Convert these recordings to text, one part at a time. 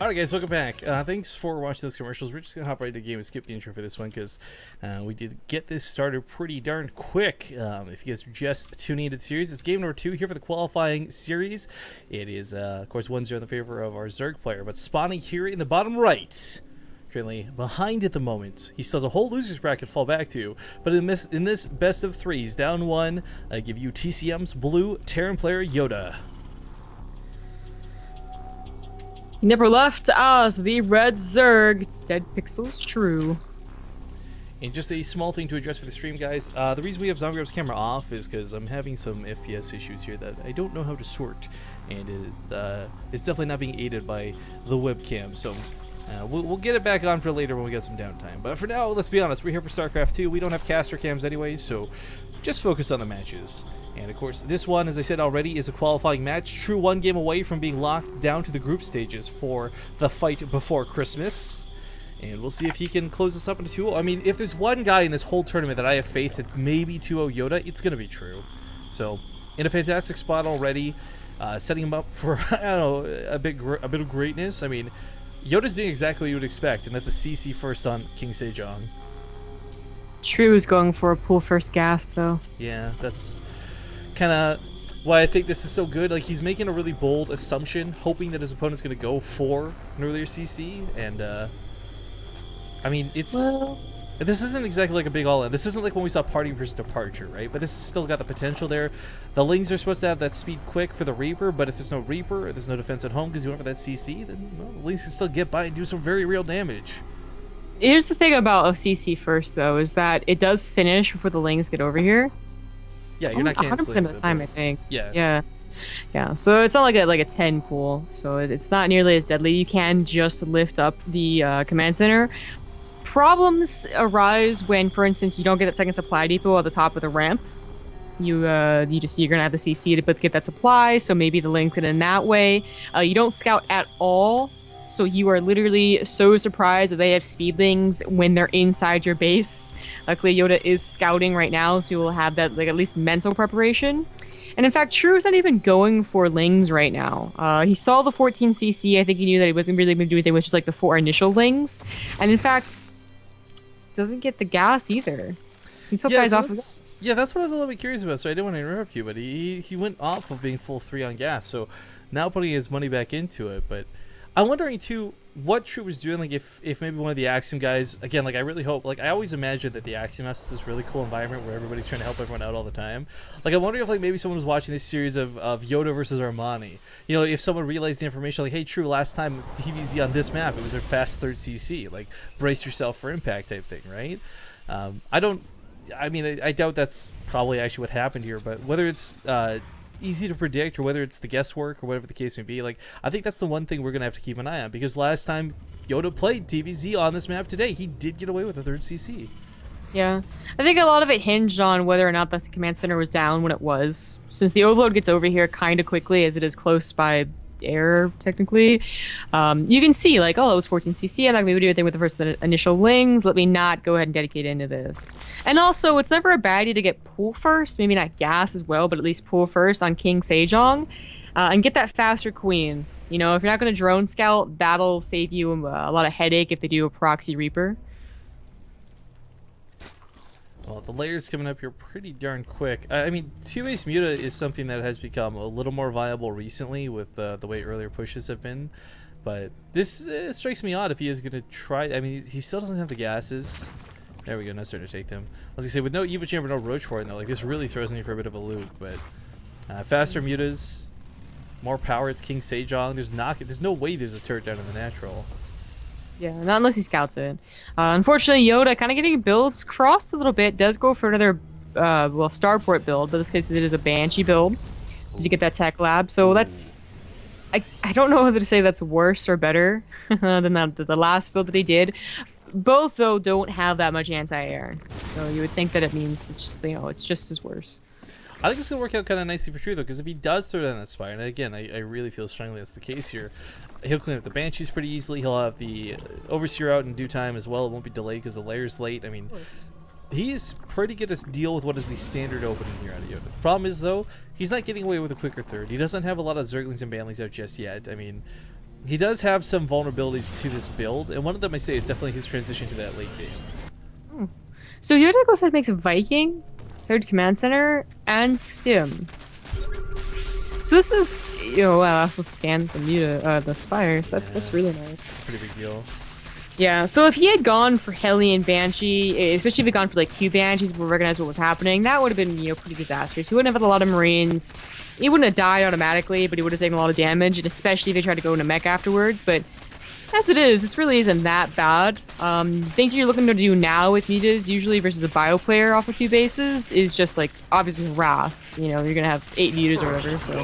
Alright guys, welcome back. Thanks for watching those commercials. We're just going to hop right into the game and skip the intro for this one because we did get this started pretty darn quick. If you guys are just tuning into the series, it's game number 2 here for the qualifying series. It is, of course, 1-0 in the favor of our Zerg player, but spawning here in the bottom right, currently behind at the moment. He still has a whole loser's bracket to fall back to, but in this best of 3, he's down 1. I give you TCM's blue Terran player YoDa. He never left us, the red Zerg. It's dead pixels true. And just a small thing to address for the stream, guys. The reason we have Zomgrab's camera off is because I'm having some FPS issues here that I don't know how to sort. And it's definitely not being aided by the webcam. So we'll get it back on for later when we get some downtime. But for now, let's be honest, we're here for StarCraft 2. We don't have caster cams anyway, so just focus on the matches. And of course, this one, as I said already, is a qualifying match. True 1 game away from being locked down to the group stages for the fight before Christmas. And we'll see if he can close this up into 2-0. I mean, if there's one guy in this whole tournament that I have faith that maybe 2-0 YoDa, it's going to be True. So, in a fantastic spot already, setting him up for, I don't know, a bit of greatness. I mean, YoDa's doing exactly what you would expect, and that's a CC first on King Sejong. True is going for a pull first gas, though. Yeah, that's kind of why I think this is so good. Like, he's making a really bold assumption, hoping that his opponent's going to go for an earlier CC, and I mean, it's this isn't exactly like a big all-in. This isn't like when we saw Party versus Departure, right? But this has still got the potential there. The Lings are supposed to have that speed quick for the Reaper, but if there's no Reaper, or there's no defense at home because you went for that CC, then well, the Lings can still get by and do some very real damage. Here's the thing about a CC first, though, is that it does finish before the Lings get over here. Yeah, you're not canceling 100% of the time, I think. Yeah. Yeah. So it's not like a 10 pool, so it's not nearly as deadly. You can just lift up the command center. Problems arise when, for instance, you don't get that second supply depot at the top of the ramp. You're gonna have the CC to get that supply, so maybe the Lings get in that way. You don't scout at all. So you are literally so surprised that they have speedlings when they're inside your base. Luckily, YoDa is scouting right now, so you will have that at least mental preparation. And in fact, True's not even going for Lings right now. He saw the 14 CC. I think he knew that he wasn't really going to do anything with just the 4 initial Lings. And in fact, doesn't get the gas either. He took guys off of gas. Yeah, that's what I was a little bit curious about, so I didn't want to interrupt you, but he went off of being full 3 on gas, so now putting his money back into it, but I'm wondering too what True was doing, like if maybe one of the Axiom guys, again, like I really hope, like I always imagine that the Axiom House is this really cool environment where everybody's trying to help everyone out all the time. Like I'm wondering if like maybe someone was watching this series of YoDa versus Armani. You know, if someone realized the information like, hey True, last time TVZ on this map, it was their fast 3rd CC, like brace yourself for impact type thing, right? I doubt that's probably actually what happened here, but whether it's easy to predict or whether it's the guesswork or whatever the case may be, like I think that's the one thing we're gonna have to keep an eye on, because last time YoDa played TVZ on this map today, he did get away with a 3rd CC. Yeah, I think a lot of it hinged on whether or not the command center was down when it was, since the overload gets over here kind of quickly as it is close by air technically. You can see like, oh, it was 14 CC, I'm not gonna be able to do anything with the first initial Lings, let me not go ahead and dedicate into this. And also, it's never a bad idea to get pull first, maybe not gas as well, but at least pull first on King Sejong, and get that faster queen. You know, if you're not going to drone scout, that'll save you a lot of headache if they do a proxy Reaper. Well, the layers coming up here pretty darn quick. I mean, 2-base Muta is something that has become a little more viable recently with the way earlier pushes have been. But this strikes me odd if he is going to try. I mean, he still doesn't have the gases. There we go, now starting to take them. I was going to say, with no Eva Chamber, no Roach Horde, though, like this really throws me for a bit of a loop. But faster Mutas, more power, it's King Sejong. There's no way there's a turret down in the natural. Yeah, not unless he scouts it. Unfortunately, YoDa kind of getting builds crossed a little bit. Does go for another, Starport build, but in this case it is a Banshee build. Did you get that Tech Lab? So that's... I don't know whether to say that's worse or better than the last build that he did. Both, though, don't have that much anti-air. So you would think that it means it's just, it's just as worse. I think it's going to work out kind of nicely for True, though, because if he does throw down that Spire, and again, I really feel strongly that's the case here, he'll clean up the Banshees pretty easily. He'll have the Overseer out in due time as well. It won't be delayed because the layer's late. I mean, he's pretty good to deal with what is the standard opening here out of YoDa. The problem is, though, he's not getting away with a quicker 3rd. He doesn't have a lot of Zerglings and Banlings out just yet. I mean, He does have some vulnerabilities to this build, and one of them I say is definitely his transition to that late game. So YoDa goes ahead and makes a Viking, 3rd Command Center, and Stim. So this is, you know, also scans the Spire. That's really nice. Pretty big deal. Yeah, so if he had gone for Hellion Banshee, especially if he'd gone for like 2 Banshees but recognized what was happening, that would have been, you know, pretty disastrous. He wouldn't have had a lot of Marines. He wouldn't have died automatically, but he would have taken a lot of damage, and especially if he tried to go into mech afterwards. But as it is, this really isn't that bad. Things you're looking to do now with mutas, usually versus a bio player off of 2 bases, is just like, obviously harass. You know, you're gonna have 8 mutas or whatever, so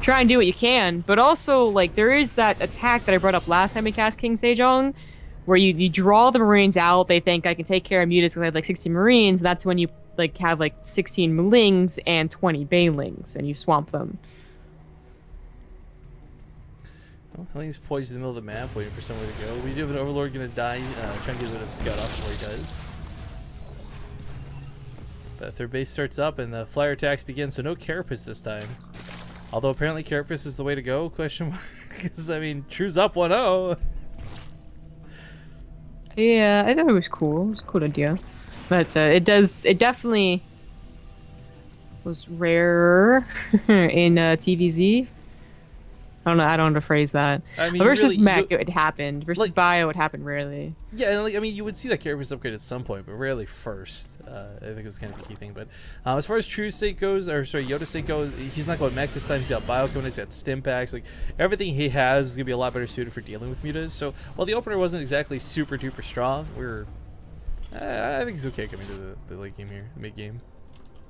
try and do what you can. But also, like, there is that attack that I brought up last time we cast King Sejong, where you draw the Marines out, they think I can take care of mutas because I have like 60 Marines, and that's when you like have like 16 Malings and 20 Banelings, and you swamp them. Well, Hellion's poised in the middle of the map, waiting for somewhere to go. We do have an Overlord gonna die, trying to get a bit of a scout off before he does. But 3rd base starts up, and the flyer attacks begin, so no Carapace this time. Although apparently Carapace is the way to go, question mark, because, I mean, True's up 1-0. Yeah, I thought it was cool. It was a cool idea. But it definitely was rarer in TVZ. I don't know how to phrase that. I mean, versus really, mech, it happened. Versus like, bio, it happened rarely. Yeah, and like, I mean, you would see that Carapace upgrade at some point, but rarely first. I think it was kind of a key thing. But as far as True's sake goes, or sorry, YoDa's sake goes, he's not going mech this time. He's got bio coming, he's got stim packs. Like, everything he has is going to be a lot better suited for dealing with mutas. So, while the opener wasn't exactly super duper strong, I think he's okay coming to the late game here, the mid game.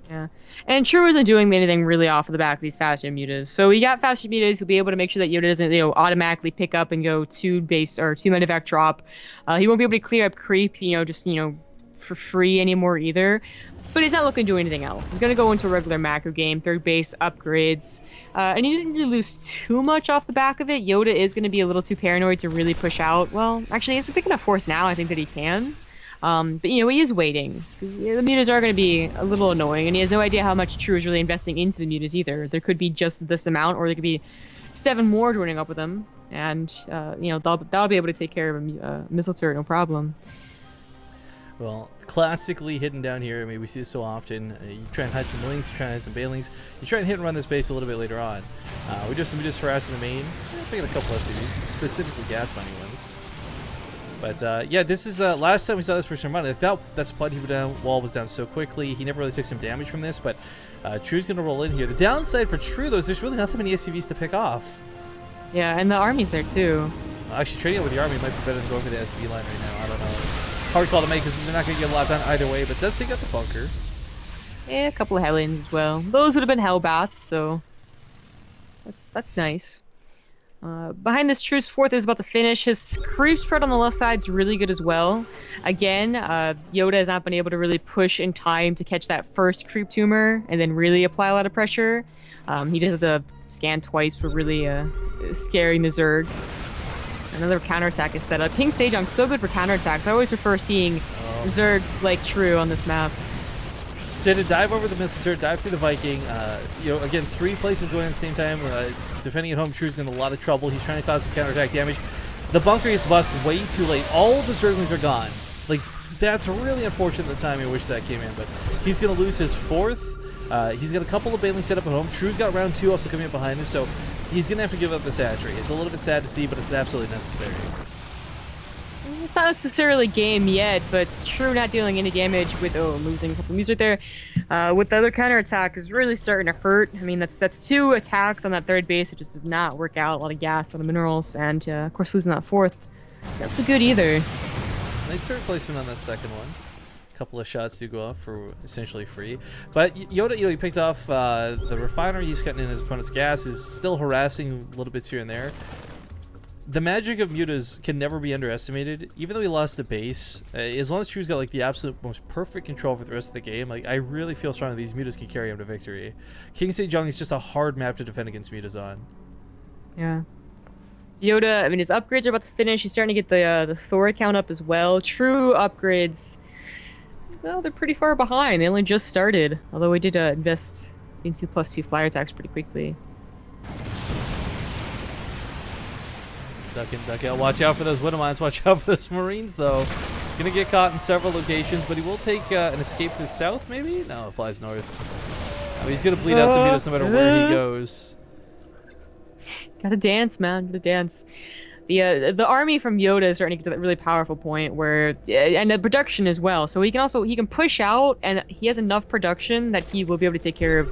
Yeah, and True isn't doing anything really off of the back of these faster mutas. So he got faster mutas, he'll be able to make sure that YoDa doesn't, you know, automatically pick up and go 2 base or 2 medevac drop. He won't be able to clear up creep, you know, just, you know, for free anymore either. But he's not looking to do anything else. He's gonna go into a regular macro game, 3rd base upgrades, and he didn't really lose too much off the back of it. YoDa is gonna be a little too paranoid to really push out. Well, actually, he has a big enough force now, I think, that he can. But, you know, he is waiting, because the mutas are going to be a little annoying, and he has no idea how much True is really investing into the mutas either. There could be just this amount, or there could be 7 more joining up with him, and, you know, they'll be able to take care of a missile turret, no problem. Well, classically hidden down here, I mean, we see this so often. You try and hide some Malings, you try and hide some Banelings, you try and hit and run this base a little bit later on. We do have some mutas harass in the main. I'm picking a couple SCVs, specifically gas mining ones. But yeah, this is last time we saw this for some run. I thought that supply wall was down so quickly. He never really took some damage from this, but True's gonna roll in here. The downside for True though is there's really not that many SCVs to pick off. Yeah, and the army's there too. Actually, trading it with the army might be better than going for the SCV line right now. I don't know. It's hard call to make because they're not gonna get a lot done either way. But does take out the bunker. Yeah, a couple of Hellions as well. Those would have been Hellbats, so that's nice. Behind this, True's 4th is about to finish. His creep spread on the left side is really good as well. Again, YoDa has not been able to really push in time to catch that first creep tumor and then really apply a lot of pressure. He does have to scan twice for really scaring the Zerg. Another counterattack is set up. King Sejong's so good for counterattacks. I always prefer seeing Zergs like True on this map. So to dive over the missile turret, dive through the Viking. You know, again, 3 places going at the same time. Defending at home, True's in a lot of trouble. He's trying to cause some counterattack damage. The bunker gets busted way too late. All the Zerglings are gone. Like, that's really unfortunate the timing in which that came in. But he's going to lose his 4th. He's got a couple of Banelings set up at home. True's got round 2 also coming up behind us. So he's going to have to give up the Satchery. It's a little bit sad to see, but it's absolutely necessary. It's not necessarily game yet, but it's True not dealing any damage with, losing a couple of moves right there. With the other counterattack is really starting to hurt. I mean, that's 2 attacks on that 3rd base. It just does not work out. A lot of gas, a lot of minerals, and of course losing that 4th. Not so good either. Nice turret placement on that 2nd one. A couple of shots do go off for essentially free. But YoDa, you know, he picked off the refinery. He's cutting in his opponent's gas. Is still harassing little bits here and there. The magic of mutas can never be underestimated. Even though he lost the base, as long as True's got like the absolute most perfect control for the rest of the game, like I really feel strongly these mutas can carry him to victory. King Sejong is just a hard map to defend against mutas on. Yeah. YoDa, I mean, his upgrades are about to finish. He's starting to get the Thor count up as well. True upgrades, well, they're pretty far behind. They only just started. Although we did invest into +2 flyer attacks pretty quickly. Duck out. Watch out for those Widow Mines. Watch out for those Marines, though. Gonna get caught in several locations, but he will take an escape to the south, maybe? No, it flies north. I mean, he's gonna bleed out some Mutas no matter where he goes. Gotta dance, man. Gotta dance. The army from YoDa is starting to get to that really powerful point where, and the production as well. So he can push out, and he has enough production that he will be able to take care of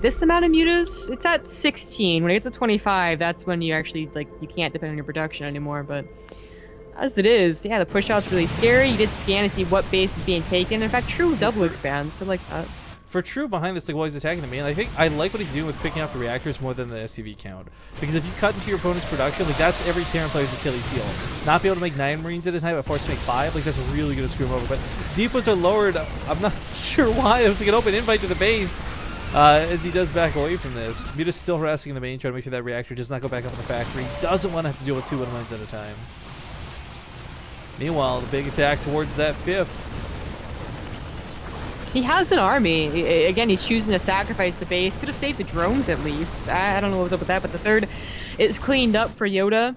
this amount of mutas. It's at 16. When it gets to 25, that's when you actually you can't depend on your production anymore. But as it is, yeah, the push out's really scary. You did scan to see what base is being taken. In fact, true double expand. So for True behind this, while he's attacking the main, I think I like what he's doing with picking off the reactors more than the SCV count. Because if you cut into your opponent's production, that's every Terran player's Achilles heel. Not be able to make 9 Marines at a time, but forced to make 5, that's really going to screw him over. But depots are lowered. I'm not sure why. It was like an open invite to the base as he does back away from this. Muta's still harassing the main, trying to make sure that reactor does not go back up in the factory. Doesn't want to have to deal with 2 Widow Mines at a time. Meanwhile, the big attack towards that 5th. he has an army. Again, he's choosing to sacrifice the base. Could have saved the drones at least. I don't know what was up with that, but the 3rd is cleaned up for YoDa.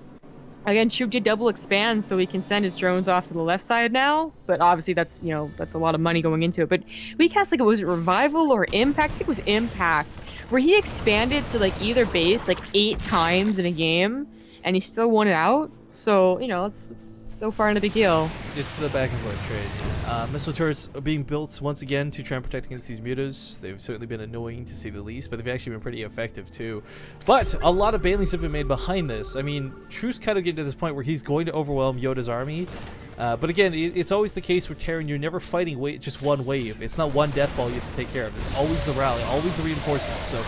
Again, True did double expand, so he can send his drones off to the left side now. But obviously, that's that's a lot of money going into it. But we cast was it Revival or Impact? I think it was Impact, where he expanded to either base 8 times in a game, and he still won it out. So it's so far not a big deal. It's the back and forth trade. Missile turrets are being built once again to try and protect against these mutas. They've certainly been annoying to say the least, but they've actually been pretty effective too. But a lot of banelings have been made behind this. I mean, True's kind of getting to this point where he's going to overwhelm YoDa's army. But again, it's always the case with Terran, you're never fighting just one wave. It's not one death ball you have to take care of. It's always the rally, always the reinforcements. So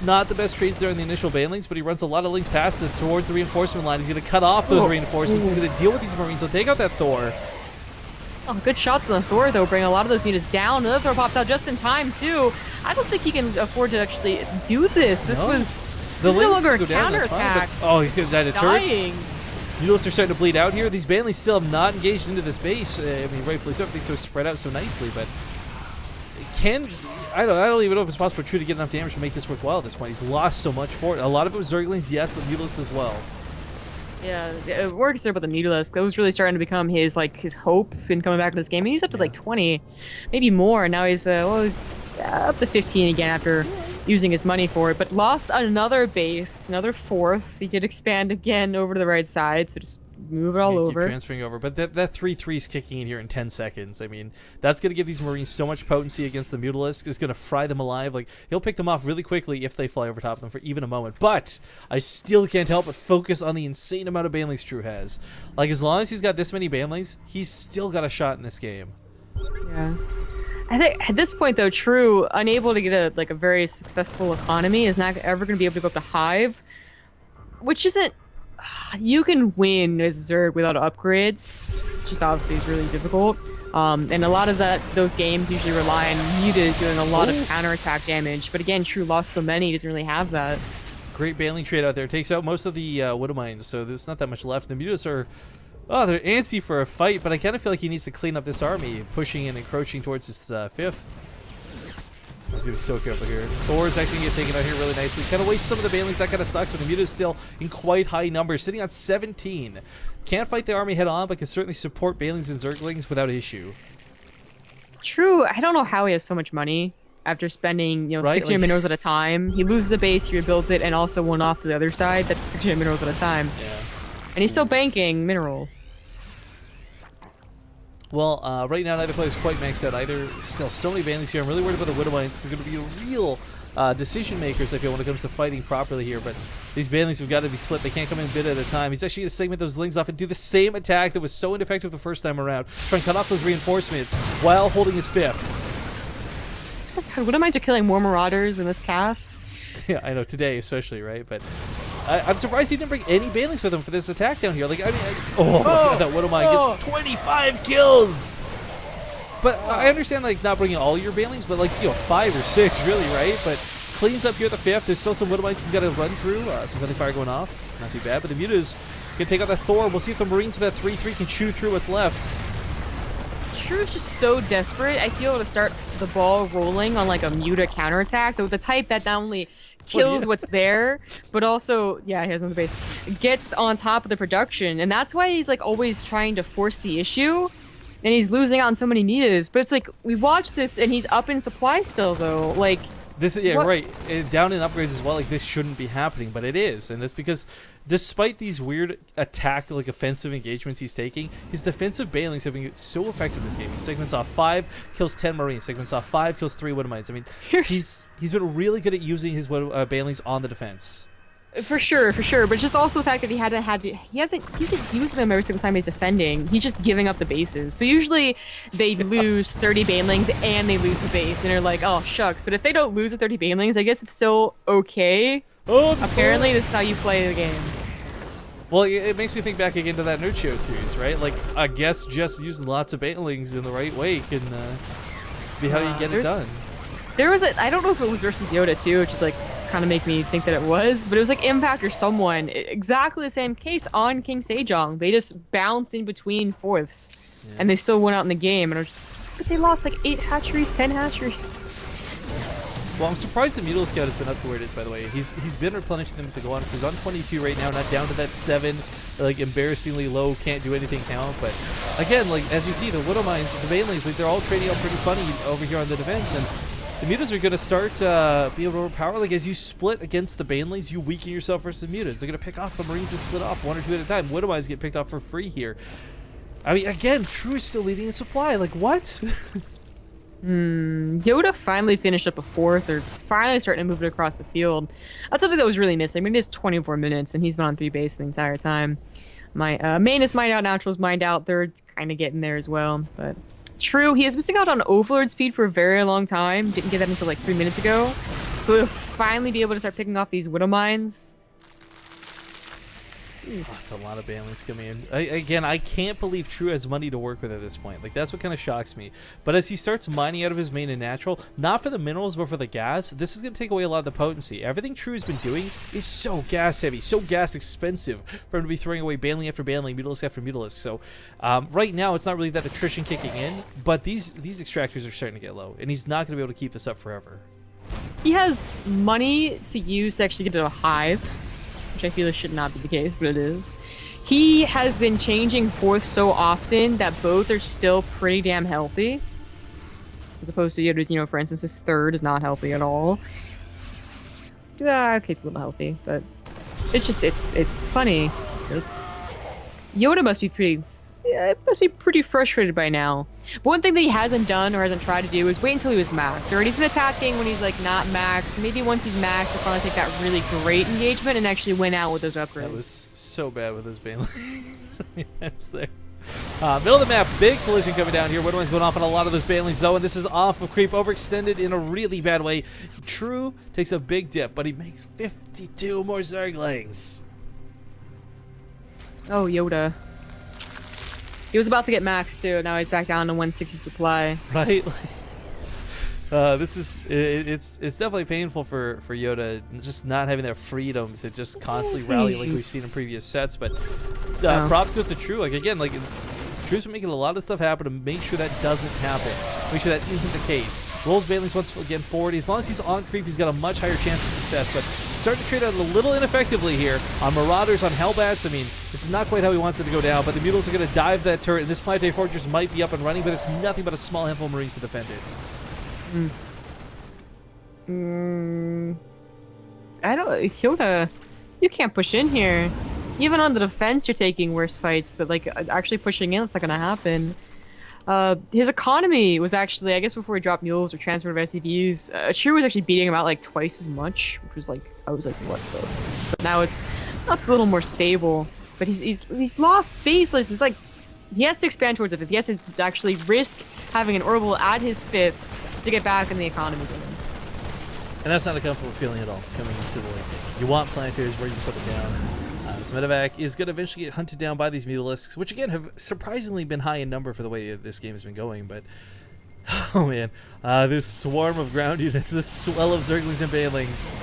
not the best trades there in the initial banelings, but he runs a lot of links past this towards the reinforcement line. He's going to cut off those reinforcements. He's going to deal with these Marines. He'll take out that Thor. Oh, good shots on the Thor, though, bring a lot of those mutas down. Another Thor pops out just in time, too. I don't think he can afford to actually do this. This is no longer a counterattack. Oh, he's going to die to turrets. Dying. Mutas are starting to bleed out here. These banelings still have not engaged into this base. I mean, rightfully so. Everything's so spread out so nicely, but I don't even know if it's possible for True to get enough damage to make this worthwhile at this point. He's lost so much for it. A lot of it was Zerglings, yes, but Mutalisk as well. Yeah, we're concerned about the Mutalisk. That was really starting to become his hope in coming back to this game. And he's up to 20, maybe more. Now he's up to 15 again after using his money for it. But lost another base, another 4th. He did expand again over to the right side, so just move it all over. Keep transferring over, but that 3/3 is kicking in here in 10 seconds. I mean, that's going to give these Marines so much potency against the Mutalisk. It's going to fry them alive. He'll pick them off really quickly if they fly over top of them for even a moment. But I still can't help but focus on the insane amount of banelings True has. As long as he's got this many banelings, he's still got a shot in this game. Yeah. I think at this point, though, True, unable to get a very successful economy, is not ever going to be able to go up to Hive, which isn't. You can win as Zerg without upgrades. It's just obviously is really difficult. And a lot of those games usually rely on mutas doing a lot of counterattack damage. But again, True lost so many, he doesn't really have that. Great baneling trade out there. Takes out most of the Widow Mines, so there's not that much left. The mutas are, they're antsy for a fight, but I kind of feel like he needs to clean up this army, pushing and encroaching towards his 5th. He's going to be so careful here. Thor's actually going to get taken out here really nicely. Kind of waste some of the banelings. That kind of sucks, but the Muta's still in quite high numbers, sitting on 17. Can't fight the army head on, but can certainly support banelings and Zerglings without issue. True. I don't know how he has so much money after spending 600 minerals at a time. He loses a base, he rebuilds it, and also one off to the other side. That's 600 minerals at a time. Yeah. And he's still banking minerals. Well, right now neither player is quite maxed out either. Still so many banelings here. I'm really worried about the Widow Mines. They're going to be real decision makers, I feel, when it comes to fighting properly here. But these banelings have got to be split. They can't come in a bit at a time. He's actually going to segment those lings off and do the same attack that was so ineffective the first time around. Try and cut off those reinforcements while holding his 5th. Widow Mines are killing more Marauders in this cast. Yeah, I know, today especially, right? But I'm surprised he didn't bring any banelings with him for this attack down here. Oh my god, that Widow Mine gets 25 kills! But I understand, not bringing all your banelings, but 5 or 6, really, right? But cleans up here at the 5th. There's still some Widow Mines he's got to run through. Some friendly fire going off. Not too bad, but the Muta's going to take out that Thor. We'll see if the Marines with that 3/3 can chew through what's left. True's just so desperate, I feel, to start the ball rolling on a Muta counterattack. The type that not only kills what's there, but also, yeah, he has on the base. gets on top of the production, and that's why he's like always trying to force the issue, and he's losing out on so many meters. But it's like we watch this, and he's up in supply still, though. Like this, yeah, what? right. Down in upgrades as well. Like this shouldn't be happening, but it is, and it's because despite these weird attack, like offensive engagements he's taking, his defensive banelings have been so effective this game. He segments off 5, kills 10 Marines. Segments off 5, kills 3 Widowmites. I mean, he's been really good at using his banelings on the defense. For sure. But just also the fact that he hasn't used them every single time he's defending. He's just giving up the bases. So usually they lose 30 banelings and they lose the base, and they're like, oh shucks. But if they don't lose the 30 banelings, I guess it's still okay. Oh, apparently this is how you play the game. Well, it makes me think back again to that Nerd Show series, right? Like, I guess just using lots of banelings in the right way can be how you get it done. There was I don't know if it was versus YoDa too, which is like kind of make me think that it was, but it was like Impact or someone. Exactly the same case on King Sejong. They just bounced in between fourths, and they still went out in the game. And but they lost like 8 hatcheries, 10 hatcheries. Well, I'm surprised the Mutal Scout has been up to where it is, by the way. He's been replenishing them as they go on, so he's on 22 right now, not down to that 7, like, embarrassingly low, can't do anything count. But, again, like, as you see, the Widow Mines, the Banelings, like, they're all trading out pretty funny over here on the defense, and the Mutas are going to start being able to overpower. Like, as you split against the Banelings, you weaken yourself versus the Mutas. They're going to pick off the Marines to split off 1 or 2 at a time. Widow Mines get picked off for free here. I mean, again, True is still leading in supply. Like, what? YoDa finally finished up a 4th, or finally starting to move it across the field. That's something that was really missing. I mean, it is 24 minutes, and he's been on 3 base the entire time. My main is mined out, natural's mined out, third's kind of getting there as well. But True, he was missing out on Overlord speed for a very long time. Didn't get that until like 3 minutes ago. So he'll finally be able to start picking off these Widow Mines. Oh, that's a lot of banelings coming in. Again, I can't believe True has money to work with at this point. Like, that's what kind of shocks me. But as he starts mining out of his main and natural, not for the minerals, but for the gas, this is going to take away a lot of the potency. Everything True has been doing is so gas heavy, so gas expensive for him to be throwing away baneling after baneling, Mutalisk after Mutalisk. So right now, it's not really that attrition kicking in, but these extractors are starting to get low, and he's not going to be able to keep this up forever. He has money to use to actually get to a hive, which I feel like should not be the case, but it is. He has been changing 4th so often that both are still pretty damn healthy. As opposed to YoDa's, for instance, his 3rd is not healthy at all. Okay, it's a little healthy, but it's just, it's funny. YoDa must be pretty frustrated by now. But one thing that he hasn't done or hasn't tried to do is wait until he was maxed. Or he's been attacking when he's like not maxed. Maybe once he's maxed, he'll finally take that really great engagement and actually win out with those upgrades. That was so bad with those banelings. That's there. Middle of the map, big collision coming down here. Widowmine's going off on a lot of those banelings though, and this is off of creep, overextended in a really bad way. True takes a big dip, but he makes 52 more Zerglings. Oh, YoDa. He was about to get maxed too. Now he's back down to 160 supply. Right. This is it's definitely painful for YoDa, just not having that freedom to just constantly rally like we've seen in previous sets. But props goes to True. Like again, like True's been making a lot of stuff happen to make sure that doesn't happen. Make sure that isn't the case. Rolls banelings once again forward. As long as he's on creep, he's got a much higher chance of success. But he's starting to trade out a little ineffectively here on Marauders, on Hellbats. I mean, this is not quite how he wants it to go down. But the Mutals are going to dive that turret, and this Planetary Fortress might be up and running, but it's nothing but a small handful of Marines to defend it. I don't, YoDa, you can't push in here. Even on the defense, you're taking worse fights, but like actually pushing in, it's not gonna happen. His economy was actually, I guess before he dropped mules or transferred of SCVs, True was actually beating him out like twice as much, which was like, I was like, what the? But now it's a little more stable. But he's lost baseless. It's like he has to expand towards it. He has to actually risk having an orbital at his 5th to get back in the economy game. And that's not a comfortable feeling at all, coming into the late game. You want planetaries where you can put them down. This medevac is going to eventually get hunted down by these Mutalisks, which again have surprisingly been high in number for the way this game has been going. But, oh man, this swarm of ground units, this swell of Zerglings and Banelings.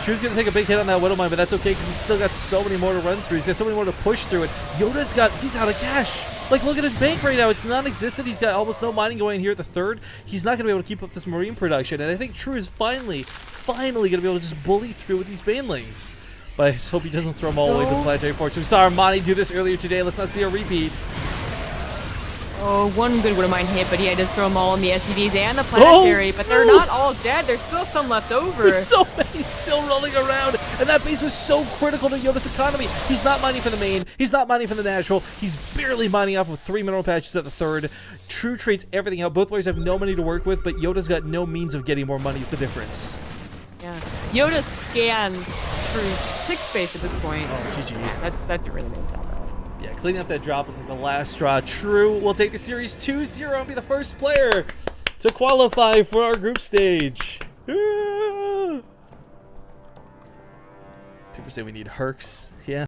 True's going to take a big hit on that Widowmine, but that's okay because he's still got so many more to run through. He's got so many more to push through it. He's out of cash. Like, look at his bank right now. It's non-existent. He's got almost no mining going here at the 3rd. He's not going to be able to keep up this Marine production. And I think True is finally going to be able to just bully through with these Banelings. But I just hope he doesn't throw them all away with Planetary Fortune. We saw Armani do this earlier today. Let's not see a repeat. Oh, one good Widowmine hit, but yeah, he does throw them all on the SCVs and the Planetary, but they're not all dead. There's still some left over. There's so many still rolling around, and that base was so critical to YoDa's economy. He's not mining for the main. He's not mining for the natural. He's barely mining off with 3 mineral patches at the third. True trades everything out. Both players have no money to work with, but YoDa's got no means of getting more money is the difference. Yeah. YoDa scans True's 6th base at this point. Oh, GG. That's a really big job. Yeah, cleaning up that drop was like the last straw. True will take the series 2-0 and be the first player to qualify for our group stage. People say we need Hercs. Yeah.